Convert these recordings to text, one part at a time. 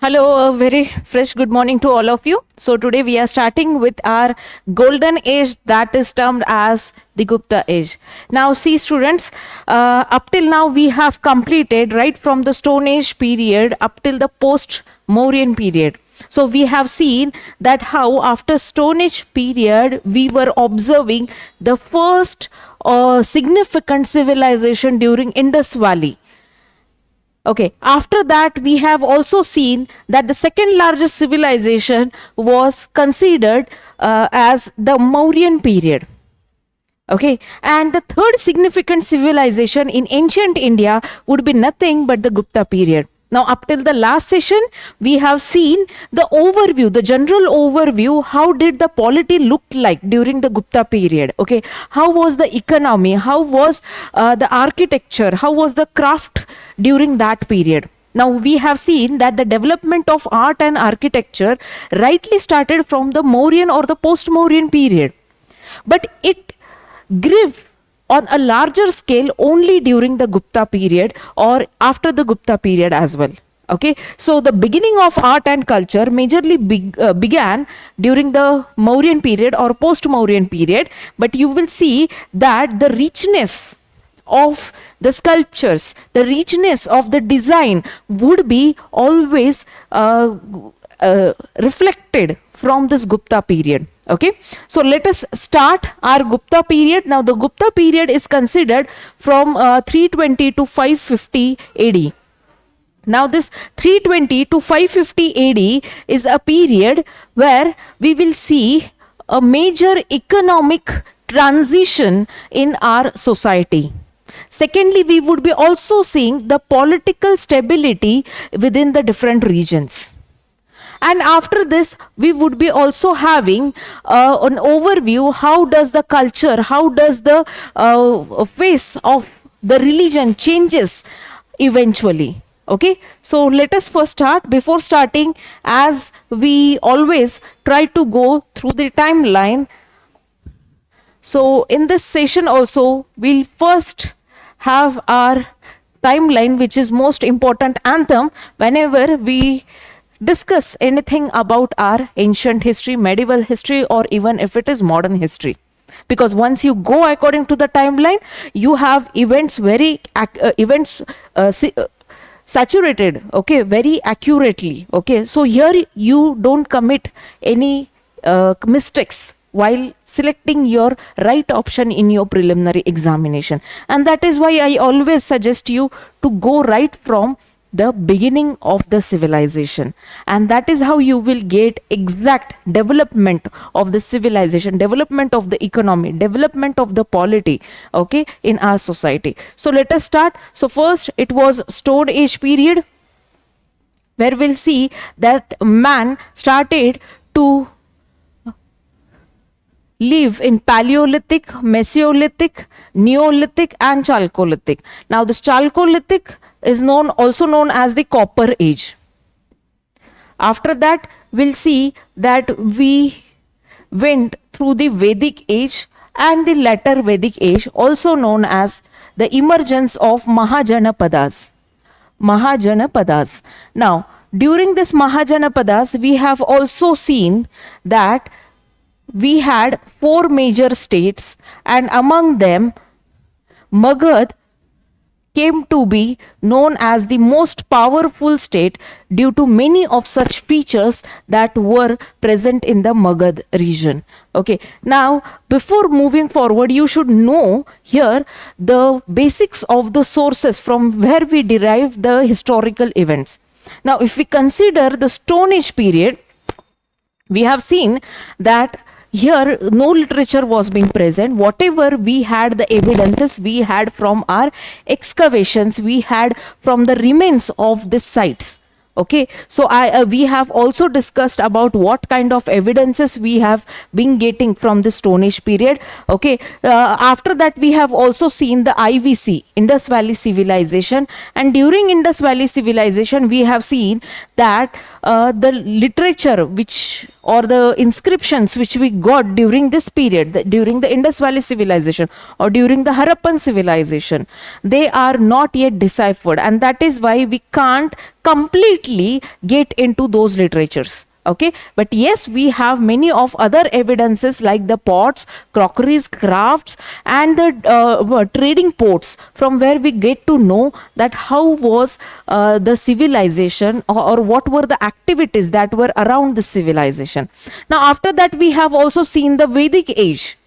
Hello, a very fresh good morning to all of you. So today we are starting with our golden age that is termed as the Gupta Age. Now see students, up till now we have completed right from the Stone Age period up till the Post-Mauryan period. So we have seen that how after Stone Age period we were observing the first significant civilization during Indus Valley. Okay, after that we have also seen that the second largest civilization was considered as the Mauryan period. Okay, and the third significant civilization in ancient India would be nothing but the Gupta period. Now, up till the last session, we have seen the overview, the general overview, how did the polity look like during the Gupta period, okay? How was the economy, how was the architecture, how was the craft during that period? Now, we have seen that the development of art and architecture rightly started from the Mauryan or the post-Mauryan period. But it grew on a larger scale only during the Gupta period or after the Gupta period as well. Okay, so the beginning of art and culture majorly began during the Mauryan period or post-Mauryan period, but you will see that the richness of the sculptures, the richness of the design would be always reflected from this Gupta period. Okay, so let us start our Gupta period. Now the Gupta period is considered from 320 to 550 AD. Now this 320 to 550 AD is a period where we will see a major economic transition in our society. Secondly, we would be also seeing the political stability within the different regions. And after this, we would be also having an overview, how does the culture, how does the face of the religion changes eventually. Okay, so let us first start. Before starting, as we always try to go through the timeline. So in this session also, we'll first have our timeline, which is most important anthem whenever we discuss anything about our ancient history, medieval history, or even if it is modern history. Because once you go according to the timeline, you have events saturated, okay, very accurately. Okay, so here you don't commit any mistakes while selecting your right option in your preliminary examination. And that is why I always suggest you to go right from the beginning of the civilization, and that is how you will get exact development of the civilization, development of the economy, development of the polity, okay, in our society. So let us start. So first it was Stone Age period, where we'll see that man started to live in Paleolithic, Mesolithic, Neolithic and Chalcolithic. Now this Chalcolithic is also known as the Copper Age. After that, we'll see that we went through the Vedic Age and the later Vedic Age, also known as the emergence of Mahajanapadas. Mahajanapadas. Now, during this Mahajanapadas, we have also seen that we had 4 major states, and among them, Magad came to be known as the most powerful state due to many of such features that were present in the Magad region. Okay, now before moving forward, you should know here the basics of the sources from where we derive the historical events. Now, if we consider the Stone Age period, we have seen that here no literature was being present. Whatever we had, the evidences we had from our excavations, we had from the remains of these sites. Okay, so we have also discussed about what kind of evidences we have been getting from the Stone Age period. Okay, after that we have also seen the IVC, Indus Valley Civilization, and during Indus Valley Civilization we have seen that the literature which or the inscriptions which we got during this period, during the Indus Valley Civilization or during the Harappan Civilization, they are not yet deciphered, and that is why we can't completely get into those literatures. Okay, but yes, we have many of other evidences like the pots, crockeries, crafts, and the trading ports, from where we get to know that how was the civilization, or what were the activities that were around the civilization. Now after that, we have also seen the Vedic age.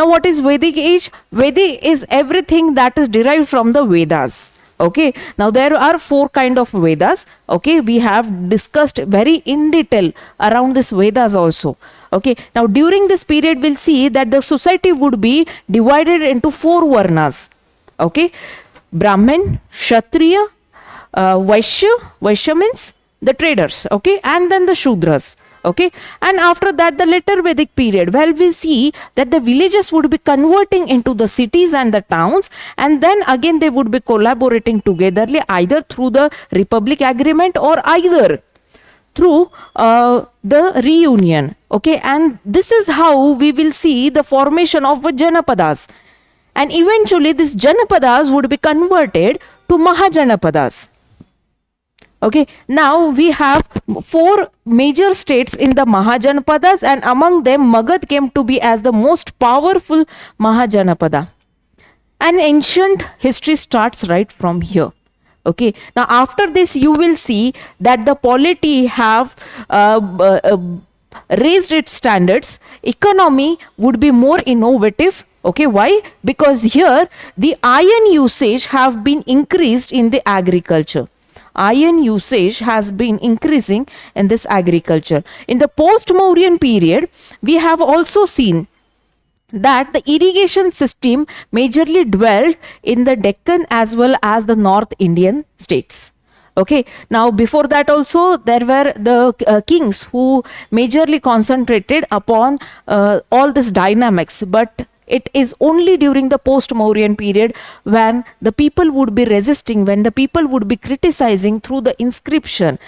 Now what is Vedic age? Vedic is everything that is derived from the Vedas. Okay, now there are 4 kind of Vedas. Okay, we have discussed very in detail around this Vedas also. Okay, now during this period, we'll see that the society would be divided into 4 Varnas. Okay, Brahmin, Kshatriya, Vaishya means the traders. Okay, and then the Shudras. Okay, and after that, the later Vedic period, where we see that the villages would be converting into the cities and the towns, and then again they would be collaborating togetherly, either through the Republic Agreement or either through the reunion. Okay, and this is how we will see the formation of Janapadas, and eventually these Janapadas would be converted to Mahajanapadas. Okay, now we have 4 major states in the Mahajanapadas, and among them Magad came to be as the most powerful Mahajanapada. And ancient history starts right from here. Okay, now after this, you will see that the polity have raised its standards. Economy would be more innovative. Okay, why? Because here the iron usage have been increased in the agriculture. Iron usage has been increasing in this agriculture. In the post-Mauryan period, we have also seen that the irrigation system majorly dwelled in the Deccan as well as the North Indian states. Okay, now before that also there were the kings who majorly concentrated upon all this dynamics, but it is only during the post-Mauryan period when the people would be resisting, when the people would be criticizing through the inscription,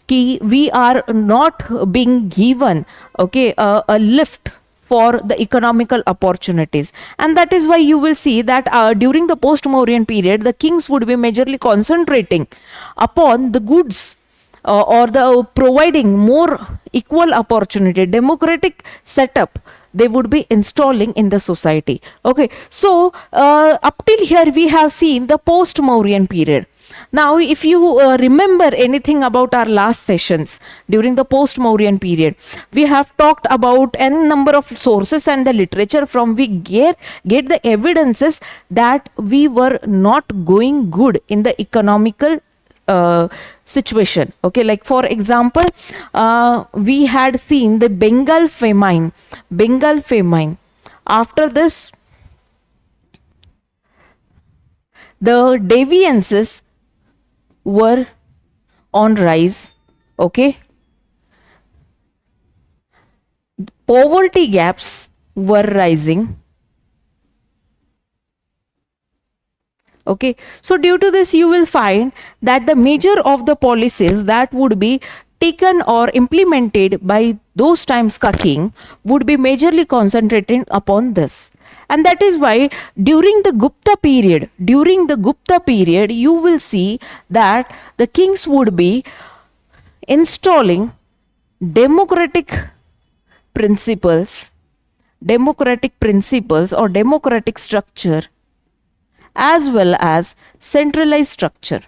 we are not being given, okay, a lift for the economical opportunities. And that is why you will see that during the post-Mauryan period, the kings would be majorly concentrating upon the goods or the providing more equal opportunity, democratic setup they would be installing in the society. Okay, so up till here we have seen the post-Mauryan period. Now if you remember anything about our last sessions during the post-Mauryan period, we have talked about n number of sources and the literature from we get the evidences that we were not going good in the economical situation. Okay, like for example, we had seen the Bengal famine. After this, the deviances were on rise. Okay, poverty gaps were rising. Okay, so due to this, you will find that the major of the policies that would be taken or implemented by those times ka king would be majorly concentrating upon this. And that is why during the Gupta period, you will see that the kings would be installing democratic principles or democratic structure, as well as centralized structure.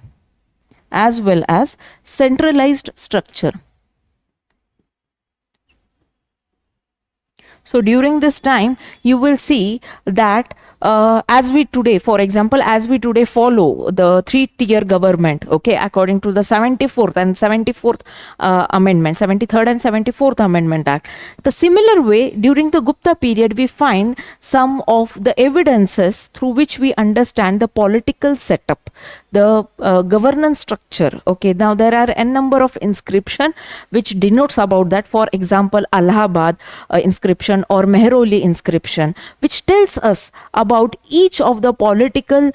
So during this time, you will see that as we today, for example, as we today follow the 3-tier government, okay, according to the 74th and 74th amendment, 73rd and 74th Amendment Act. The similar way, during the Gupta period, we find some of the evidences through which we understand the political setup, the governance structure. Okay, now there are n number of inscription which denotes about that. For example, Allahabad inscription or Mehrauli inscription, which tells us about each of the political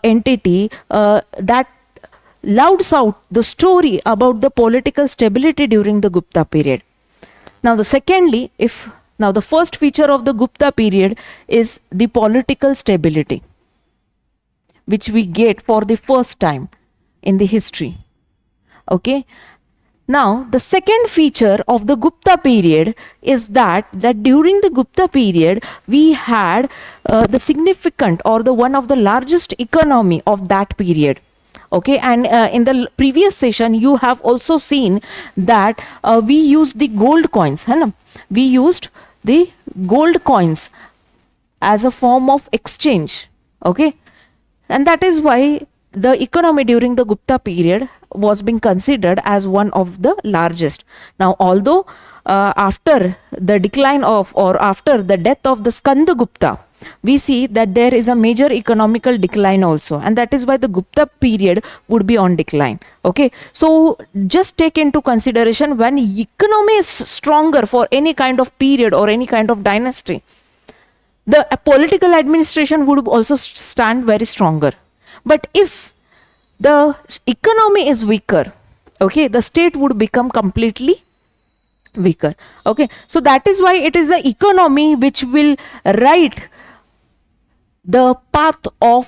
entity that louds out the story about the political stability during the Gupta period. Now the first feature of the Gupta period is the political stability, which we get for the first time in the history. Okay. Now, the second feature of the Gupta period is that during the Gupta period, we had the significant or the one of the largest economy of that period. Okay, and in the previous session, you have also seen that we used the gold coins. We used the gold coins as a form of exchange. Okay, and that is why the economy during the Gupta period was being considered as one of the largest. Now, although after the decline of or after the death of the Skanda Gupta, we see that there is a major economical decline also, and that is why the Gupta period would be on decline. Okay, so just take into consideration, when economy is stronger for any kind of period or any kind of dynasty, the political administration would also stand very stronger. But if the economy is weaker, okay, the state would become completely weaker. Okay, so that is why it is the economy which will write the path of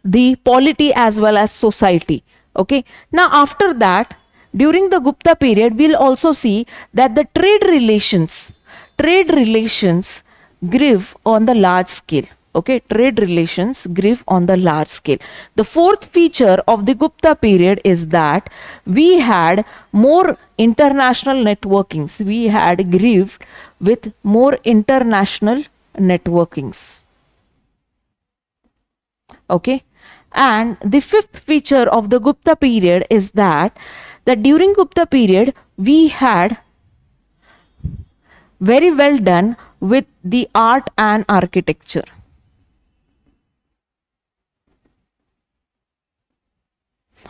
the polity as well as society. Okay, now after that, during the Gupta period, we'll also see that the trade relations grew on the large scale. Okay, trade relations grew on the large scale. The fourth feature of the Gupta period is that we had more international networkings. We had grew with more international networkings. Okay, and the fifth feature of the Gupta period is that during Gupta period, we had very well done with the art and architecture.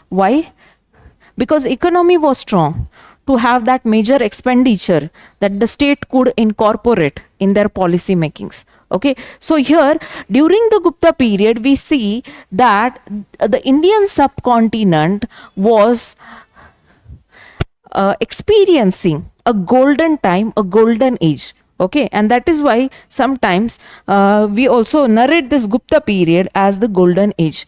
Why? Because economy was strong to have that major expenditure that the state could incorporate in their policy makings. Okay, so here during the Gupta period, we see that the Indian subcontinent was experiencing a golden time, a golden age. Okay, and that is why sometimes we also narrate this Gupta period as the golden age.